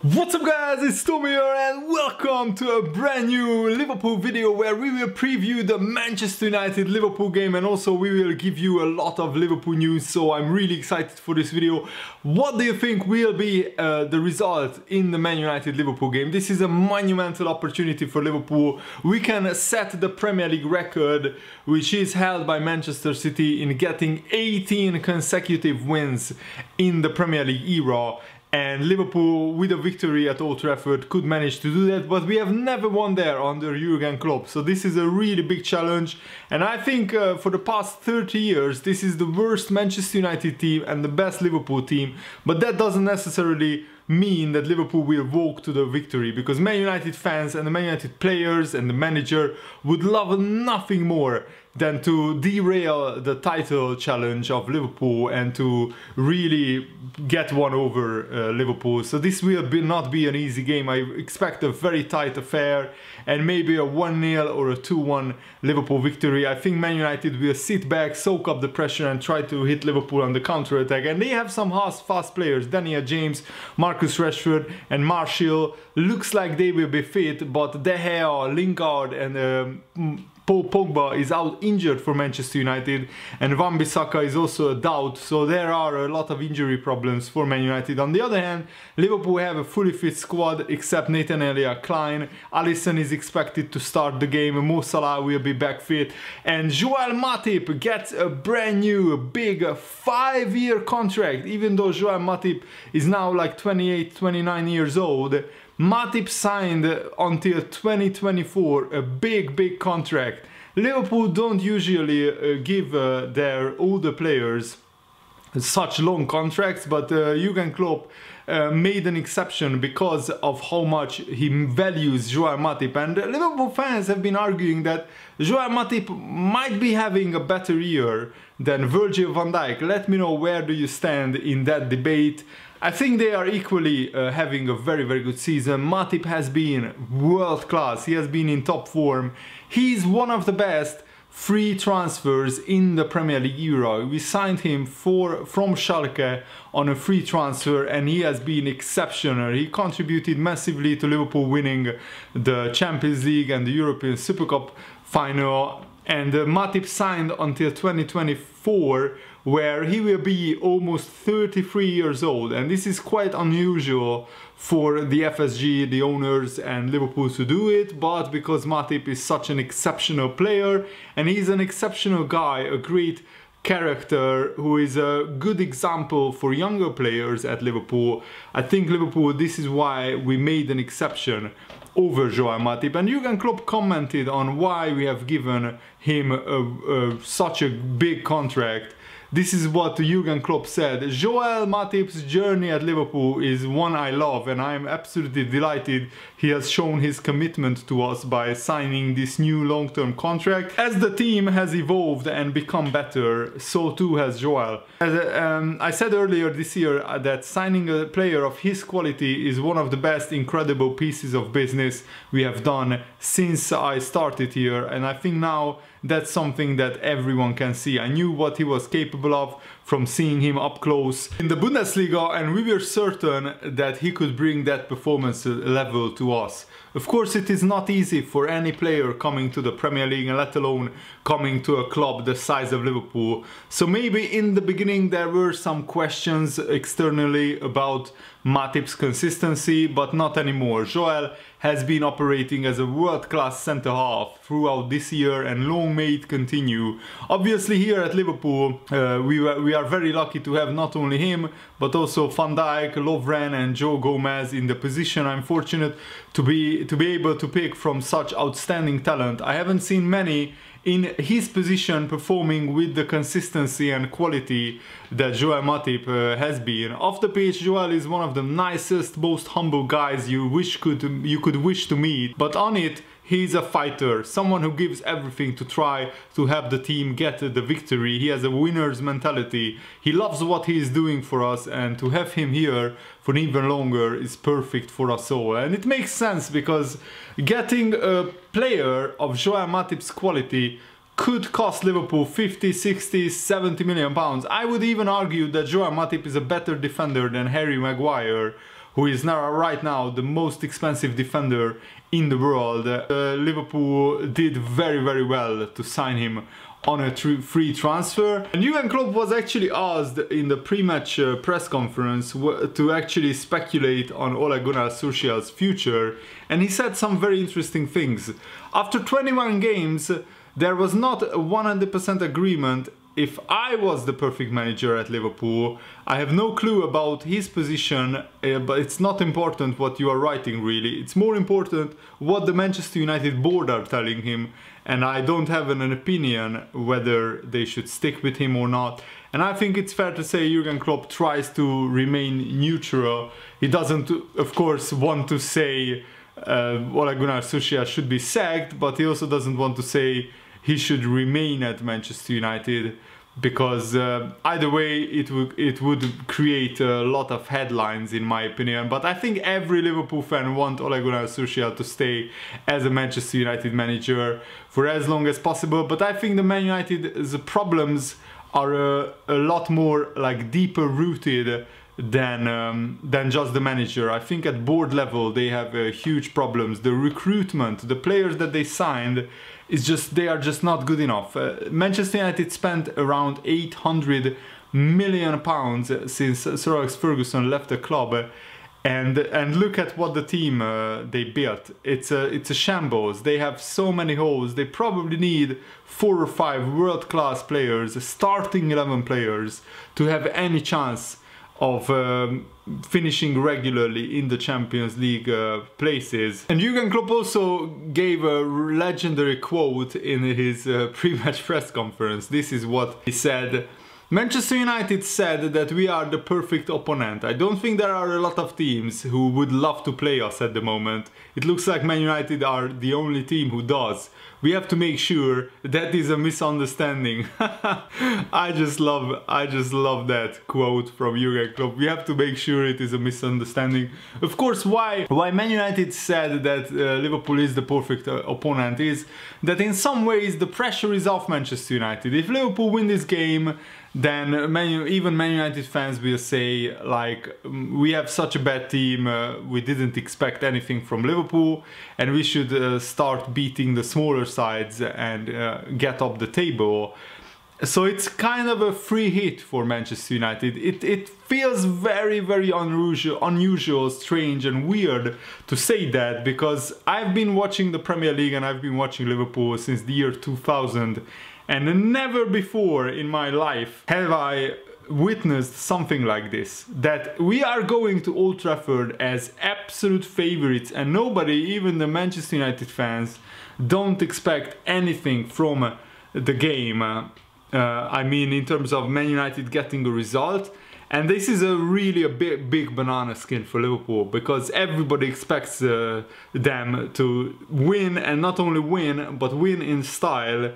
What's up guys, it's Tommy here and welcome to a brand new Liverpool video where we will preview the Manchester United Liverpool game and also we will give you a lot of Liverpool news, so I'm really excited for this video. What do you think will be the result in the Man United Liverpool game? This is a monumental opportunity for Liverpool. We can set the Premier League record which is held by Manchester City in getting 18 consecutive wins in the Premier League era. And Liverpool, with a victory at Old Trafford, could manage to do that, but we have never won there under Jurgen Klopp. So this is a really big challenge, and I think for the past 30 years this is the worst Manchester United team and the best Liverpool team, but that doesn't necessarily mean that Liverpool will walk to the victory, because Man United fans and the Man United players and the manager would love nothing more than to derail the title challenge of Liverpool and to really get one over Liverpool. So this will not be an easy game. I expect a very tight affair and maybe a 1-0 or a 2-1 Liverpool victory. I think Man United will sit back, soak up the pressure and try to hit Liverpool on the counter-attack. And they have some fast players. Daniel James, Marcus Rashford and Martial. Looks like they will be fit, but De Gea, Lingard and Paul Pogba is out injured for Manchester United, and Wan-Bissaka is also a doubt, so there are a lot of injury problems for Man United. On the other hand, Liverpool have a fully fit squad except Nathaniel Klein. Alisson is expected to start the game, Mo Salah will be back fit, and Joel Matip gets a brand new big 5-year contract. Even though Joel Matip is now like 28, 29 years old, Matip signed until 2024 a big contract. Liverpool don't usually give their older players such long contracts, but Jurgen Klopp made an exception because of how much he values Joel Matip, and Liverpool fans have been arguing that Joel Matip might be having a better year than Virgil van Dijk. Let me know, where do you stand in that debate? I think they are equally having a very good season. Matip has been world class, he has been in top form. He's one of the best free transfers in the Premier League era. We signed him from Schalke on a free transfer and he has been exceptional. He contributed massively to Liverpool winning the Champions League and the European Super Cup final. And Matip signed until 2024, where he will be almost 33 years old, and this is quite unusual for the FSG, the owners and Liverpool to do it, but because Matip is such an exceptional player and he's an exceptional guy, a great character who is a good example for younger players at Liverpool, I think Liverpool, this is why we made an exception over Joel Matip. And Jurgen Klopp commented on why we have given him such a big contract. This is what Jurgen Klopp said: Joel Matip's journey at Liverpool is one I love, and I am absolutely delighted he has shown his commitment to us by signing this new long-term contract. As the team has evolved and become better, so too has Joel. As I said earlier this year that signing a player of his quality is one of the best incredible pieces of business we have done since I started here, and I think now that's something that everyone can see. I knew what he was capable of from seeing him up close in the Bundesliga, and we were certain that he could bring that performance level to us. Of course, it is not easy for any player coming to the Premier League, and let alone coming to a club the size of Liverpool. So maybe in the beginning there were some questions externally about Matip's consistency, but not anymore. Joel has been operating as a world-class centre-half throughout this year, and long may it continue. Obviously here at Liverpool we are very lucky to have not only him but also Van Dijk, Lovren and Joe Gomez in the position. I'm fortunate to be able to pick from such outstanding talent. I haven't seen many in his position performing with the consistency and quality that Joel Matip has been. Off the pitch, Joel is one of the nicest, most humble guys you could wish to meet, but on it, he's a fighter, someone who gives everything to try to help the team get the victory. He has a winner's mentality. He loves what he is doing for us, and to have him here for even longer is perfect for us all. And it makes sense because getting a player of Joel Matip's quality could cost Liverpool 50, 60, 70 million pounds. I would even argue that Joel Matip is a better defender than Harry Maguire, who is now right now the most expensive defender in the world. Liverpool did very well to sign him on a free transfer. And Jurgen Klopp was actually asked in the pre-match press conference to actually speculate on Ole Gunnar Solskjaer's future, and he said some very interesting things. After 21 games, there was not a 100% agreement if I was the perfect manager at Liverpool. I have no clue about his position, but it's not important what you are writing really. It's more important what the Manchester United board are telling him, and I don't have an opinion whether they should stick with him or not. And I think it's fair to say Jurgen Klopp tries to remain neutral. He doesn't, of course, want to say Ole Gunnar Solskjaer should be sacked, but he also doesn't want to say he should remain at Manchester United, because either way it would create a lot of headlines in my opinion. But I think every Liverpool fan wants Ole Gunnar Solskjaer to stay as a Manchester United manager for as long as possible. But I think the Man United's problems are a lot more like deeper rooted than just the manager. I think at board level they have huge problems. The recruitment, the players that they signed, they are just not good enough. Manchester United spent around £800 million since Sir Alex Ferguson left the club, and look at what the team they built. It's a shambles. They have so many holes. They probably need 4 or 5 world-class players, starting 11 players, to have any chance of finishing regularly in the Champions League places. And Jurgen Klopp also gave a legendary quote in his pre-match press conference. This is what he said. Manchester United said that we are the perfect opponent. I don't think there are a lot of teams who would love to play us at the moment. It looks like Man United are the only team who does. We have to make sure that is a misunderstanding. I just love that quote from Jurgen Klopp. We have to make sure it is a misunderstanding. Of course, why Man United said that Liverpool is the perfect opponent is that in some ways the pressure is off Manchester United. If Liverpool win this game, then even Man United fans will say, like, we have such a bad team, we didn't expect anything from Liverpool, and we should start beating the smaller sides and get up the table. So it's kind of a free hit for Manchester United. It feels very unusual, strange and weird to say that, because I've been watching the Premier League and I've been watching Liverpool since the year 2000, and never before in my life have I witnessed something like this. That we are going to Old Trafford as absolute favorites, and nobody, even the Manchester United fans, don't expect anything from the game. I mean, in terms of Man United getting a result. And this is really a big banana skin for Liverpool, because everybody expects them to win, and not only win, but win in style.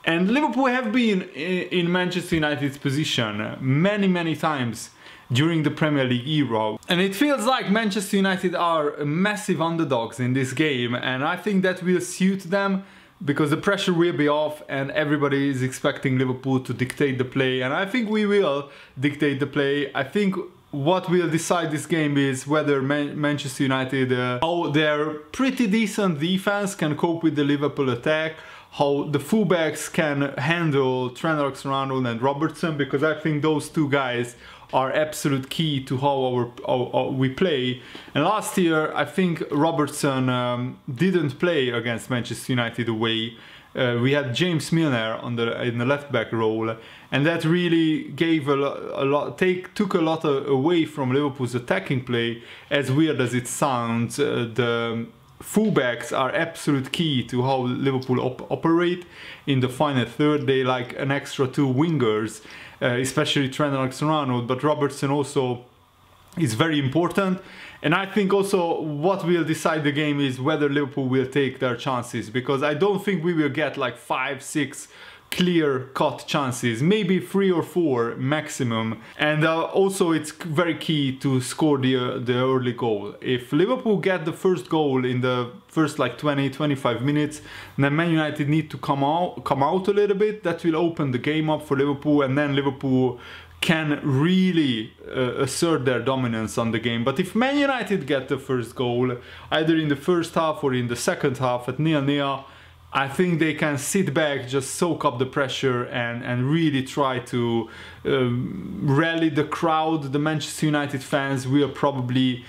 And Liverpool have been in Manchester United's position many times during the Premier League era. And it feels like Manchester United are massive underdogs in this game, and I think that will suit them, because the pressure will be off and everybody is expecting Liverpool to dictate the play, and I think we will dictate the play. I think what will decide this game is whether Manchester United, how their pretty decent defense can cope with the Liverpool attack, how the fullbacks can handle Trent Alexander-Arnold and Robertson, because I think those two guys are absolute key to how we play. And last year I think Robertson didn't play against Manchester United away. We had James Milner in the left back role, and that really gave took a lot away from Liverpool's attacking play. As weird as it sounds, the fullbacks are absolute key to how Liverpool operate in the final third. They like an extra 2 wingers, especially Trent Alexander-Arnold, but Robertson also is very important. And I think also what will decide the game is whether Liverpool will take their chances, because I don't think we will get like 5-6 clear-cut chances, maybe 3 or 4 maximum. And also it's very key to score the early goal. If Liverpool get the first goal in the first like 20-25 minutes, then Man United need to come out a little bit. That will open the game up for Liverpool, and then Liverpool can really assert their dominance on the game. But if Man United get the first goal, either in the first half or in the second half at 0-0, I think they can sit back, just soak up the pressure and really try to rally the crowd. The Manchester United fans will probably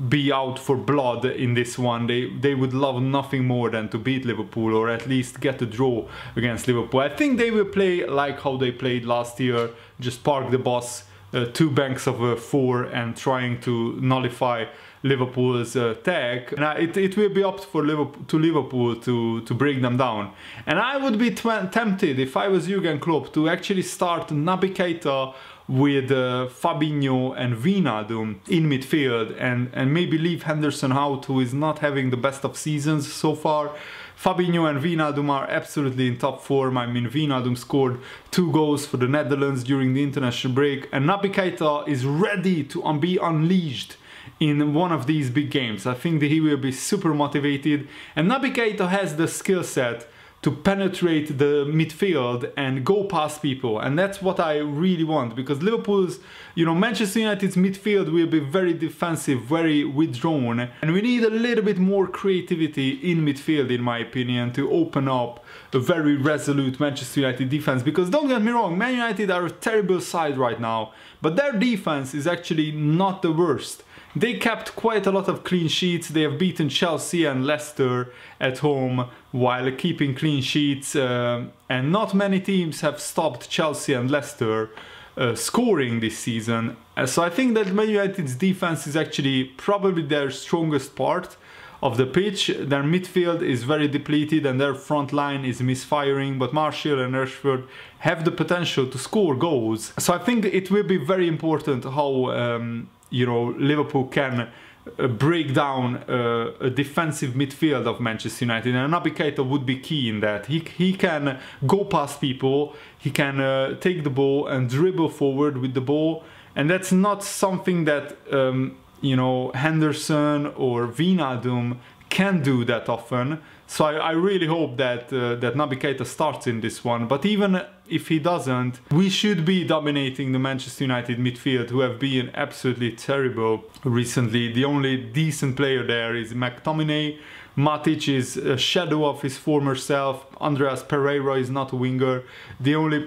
be out for blood in this one. They would love nothing more than to beat Liverpool, or at least get a draw against Liverpool. I think they will play like how they played last year, just park the bus, 2 banks of 4, and trying to nullify Liverpool's attack. And it will be up for Liverpool to break them down. And I would be tempted, if I was Jurgen Klopp, to actually start Naby Keita with Fabinho and Wijnaldum in midfield, and maybe leave Henderson out, who is not having the best of seasons so far. Fabinho and Wijnaldum are absolutely in top form. I mean, Wijnaldum scored 2 goals for the Netherlands during the international break, and Naby Keita is ready to be unleashed in one of these big games. I think that he will be super motivated, and Naby Keita has the skill set to penetrate the midfield and go past people, and that's what I really want, because Liverpool's, Manchester United's midfield will be very defensive, very withdrawn, and we need a little bit more creativity in midfield, in my opinion, to open up a very resolute Manchester United defense. Because don't get me wrong, Man United are a terrible side right now, but their defense is actually not the worst. They kept quite a lot of clean sheets. They have beaten Chelsea and Leicester at home while keeping clean sheets, and not many teams have stopped Chelsea and Leicester scoring this season. So I think that Man United's defense is actually probably their strongest part of the pitch. Their midfield is very depleted and their front line is misfiring, but Martial and Rashford have the potential to score goals. So I think it will be very important how Liverpool can break down a defensive midfield of Manchester United, and Naby Keita would be key in that. He can go past people, he can take the ball and dribble forward with the ball, and that's not something that Henderson or Wijnaldum can do that often. So I really hope that Naby Keita starts in this one. But even if he doesn't, we should be dominating the Manchester United midfield, who have been absolutely terrible recently. The only decent player there is McTominay. Matic is a shadow of his former self. Andreas Pereira is not a winger.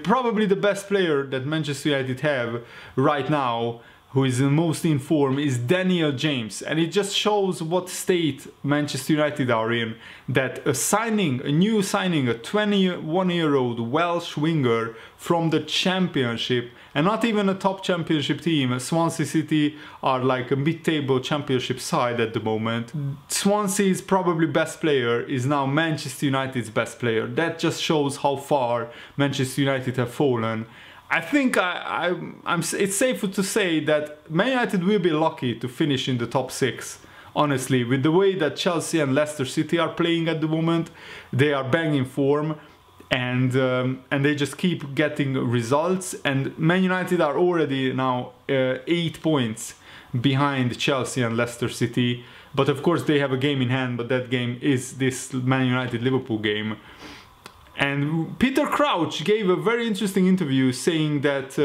Probably the best player that Manchester United have right now, who is the most in form, is Daniel James. And it just shows what state Manchester United are in, that a new signing, a 21-year-old Welsh winger from the Championship, and not even a top Championship team. Swansea City are like a mid-table Championship side at the moment. Swansea's probably best player is now Manchester United's best player. That just shows how far Manchester United have fallen. I think it's safe to say that Man United will be lucky to finish in the top 6. Honestly, with the way that Chelsea and Leicester City are playing at the moment, they are banging form, and they just keep getting results. And Man United are already now 8 points behind Chelsea and Leicester City. But of course they have a game in hand, but that game is this Man United-Liverpool game. And Peter Crouch gave a very interesting interview saying that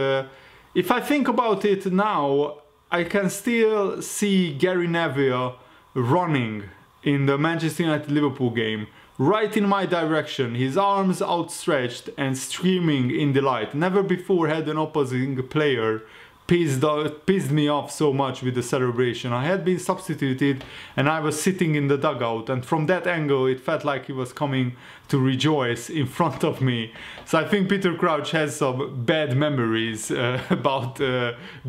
if I think about it now, I can still see Gary Neville running in the Manchester United-Liverpool game, right in my direction, his arms outstretched and screaming in delight. Never before had an opposing player pissed me off so much with the celebration. I had been substituted and I was sitting in the dugout, and from that angle it felt like he was coming to rejoice in front of me. So I think Peter Crouch has some bad memories about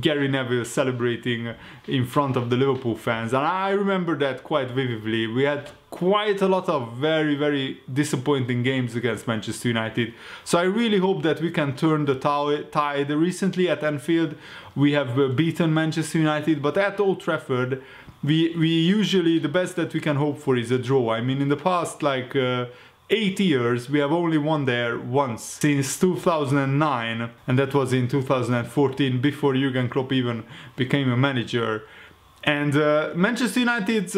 Gary Neville celebrating in front of the Liverpool fans, and I remember that quite vividly. We had quite a lot of very, very disappointing games against Manchester United. So I really hope that we can turn the tide. Recently at Anfield we have beaten Manchester United, but at Old Trafford we usually, the best that we can hope for is a draw. I mean, in the past 8 years we have only won there once, since 2009, and that was in 2014, before Jurgen Klopp even became a manager. And Manchester United's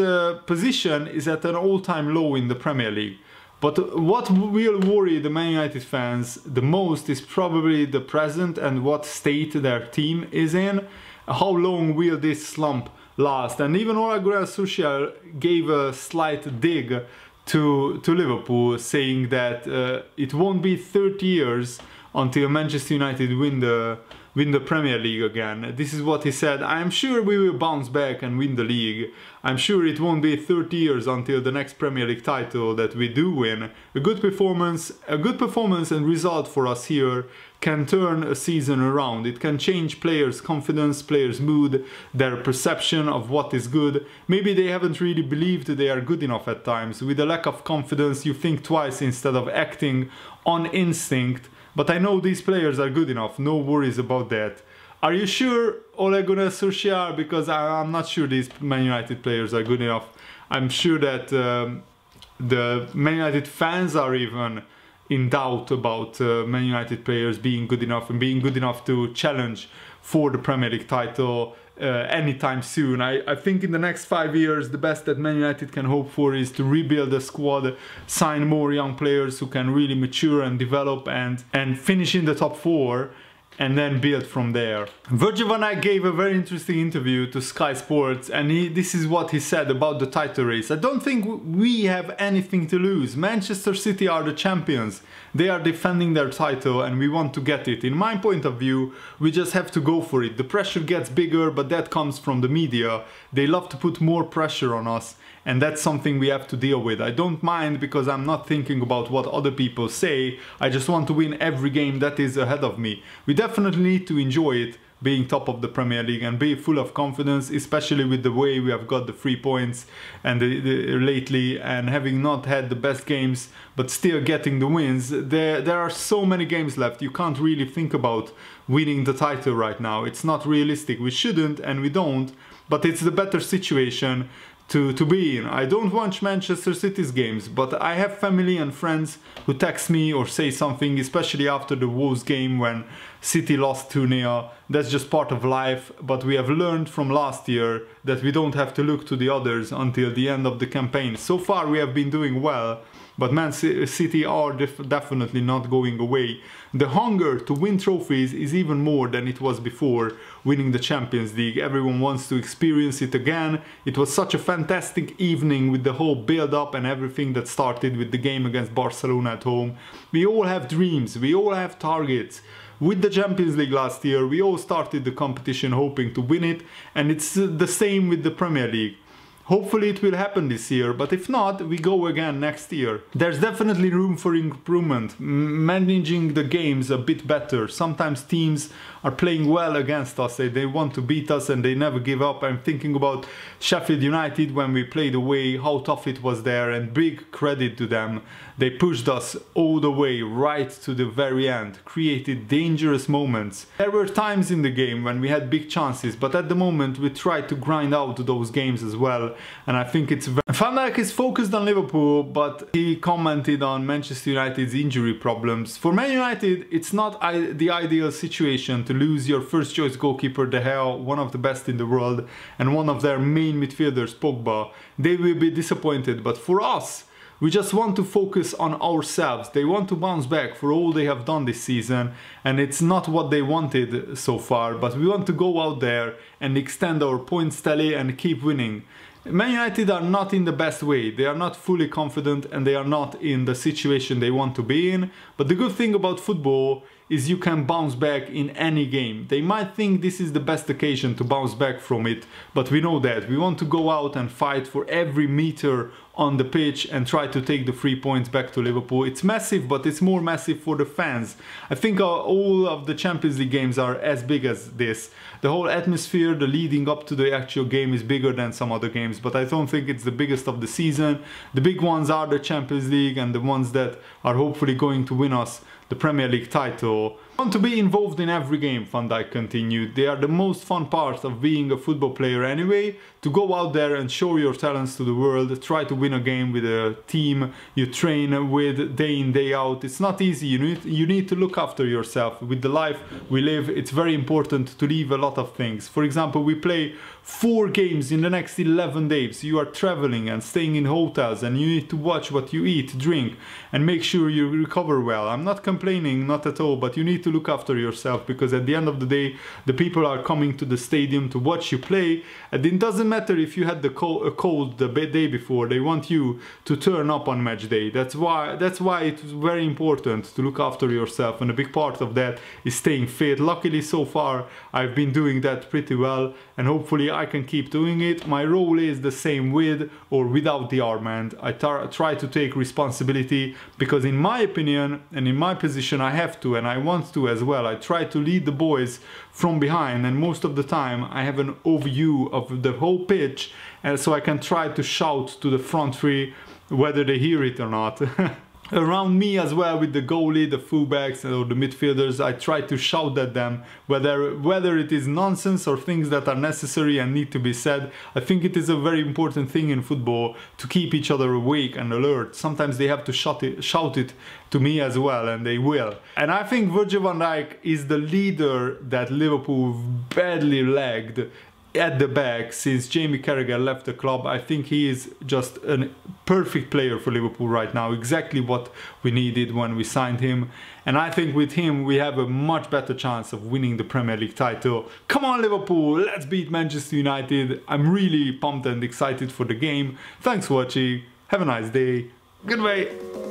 position is at an all-time low in the Premier League. But what will worry the Man United fans the most is probably the present and what state their team is in. How long will this slump last? And even Ole Gunnar Solskjaer gave a slight dig to Liverpool, saying that it won't be 30 years until Manchester United win the Premier League again. This is what he said: "I am sure we will bounce back and win the league. I'm sure it won't be 30 years until the next Premier League title that we do win. A good performance and result for us here can turn a season around. It can change players' confidence, players' mood, their perception of what is good. Maybe they haven't really believed they are good enough at times. With a lack of confidence, you think twice instead of acting on instinct. But I know these players are good enough, no worries about that." Are you sure, Ole Gunnar Solskjaer? Because I'm not sure these Man United players are good enough. I'm sure that the Man United fans are even in doubt about Man United players being good enough and being good enough to challenge for the Premier League title anytime soon. I think in the next 5 years the best that Man United can hope for is to rebuild the squad, sign more young players who can really mature and develop and finish in the top 4, and then build from there. Virgil van Dijk gave a very interesting interview to Sky Sports, and this is what he said about the title race. "I don't think we have anything to lose. Manchester City are the champions. They are defending their title and we want to get it. In my point of view, we just have to go for it. The pressure gets bigger, but that comes from the media. They love to put more pressure on us, and that's something we have to deal with. I don't mind because I'm not thinking about what other people say. I just want to win every game that is ahead of me. We definitely need to enjoy it, being top of the Premier League, and be full of confidence, especially with the way we have got the 3 points and lately, and having not had the best games but still getting the wins. There are so many games left. You can't really think about winning the title right now. It's not realistic. We shouldn't, and we don't, but it's the better situation to be in. I don't watch Manchester City's games, but I have family and friends who text me or say something, especially after the Wolves game when City lost 2-0. That's just part of life, but we have learned from last year that we don't have to look to the others until the end of the campaign. So far we have been doing well, but Man City are definitely not going away. The hunger to win trophies is even more than it was before winning the Champions League. Everyone wants to experience it again. It was such a fantastic evening with the whole build-up and everything that started with the game against Barcelona at home. We all have dreams, we all have targets. With the Champions League last year, we all started the competition hoping to win it, and it's the same with the Premier League. Hopefully it will happen this year, but if not, we go again next year. There's definitely room for improvement, managing the games a bit better. Sometimes teams are playing well against us, they want to beat us and they never give up. I'm thinking about Sheffield United when we played away, how tough it was there, and big credit to them. They pushed us all the way right to the very end, created dangerous moments. There were times in the game when we had big chances, but at the moment we tried to grind out those games as well. And I think it's Van Dijk is focused on Liverpool, but he commented on Manchester United's injury problems. For Man United, it's not the ideal situation to lose your first choice goalkeeper De Gea, one of the best in the world, and one of their main midfielders, Pogba. They will be disappointed, but for us, we just want to focus on ourselves. They want to bounce back for all they have done this season, and it's not what they wanted so far, but we want to go out there and extend our points tally and keep winning. Man United are not in the best way, they are not fully confident and they are not in the situation they want to be in, but the good thing about football is you can bounce back in any game. They might think this is the best occasion to bounce back from it, but we know that. We want to go out and fight for every meter on the pitch and try to take the 3 points back to Liverpool. It's massive, but it's more massive for the fans. I think all of the Champions League games are as big as this. The whole atmosphere, the leading up to the actual game is bigger than some other games, but I don't think it's the biggest of the season. The big ones are the Champions League and the ones that are hopefully going to win us the Premier League title. Want to be involved in every game, Van Dijk continued. They are the most fun part of being a football player anyway, to go out there and show your talents to the world, try to win a game with a team you train with day in, day out. It's not easy, you need to look after yourself. With the life we live, it's very important to leave a lot of things. For example, we play 4 games in the next 11 days. You are traveling and staying in hotels, and you need to watch what you eat, drink, and make sure you recover well. I'm not complaining, not at all, but you need to look after yourself, because at the end of the day, the people are coming to the stadium to watch you play, and it doesn't matter if you had a cold the day before. They want you to turn up on match day. That's why it's very important to look after yourself, and a big part of that is staying fit. Luckily, so far, I've been doing that pretty well, and hopefully I can keep doing it. My role is the same with or without the armband. I try to take responsibility, because in my opinion and in my position I have to, and I want to as well. I try to lead the boys from behind, and most of the time I have an overview of the whole pitch, and so I can try to shout to the front three whether they hear it or not. Around me as well, with the goalie, the fullbacks or the midfielders, I try to shout at them whether it is nonsense or things that are necessary and need to be said. I think it is a very important thing in football to keep each other awake and alert. Sometimes they have to shout it to me as well, and they will. And I think Virgil van Dijk is the leader that Liverpool badly lagged at the back since Jamie Carragher left the club. I think he is just a perfect player for Liverpool right now, exactly what we needed when we signed him. And I think with him we have a much better chance of winning the Premier League title. Come on Liverpool, let's beat Manchester United. I'm really pumped and excited for the game. Thanks for watching, have a nice day, goodbye.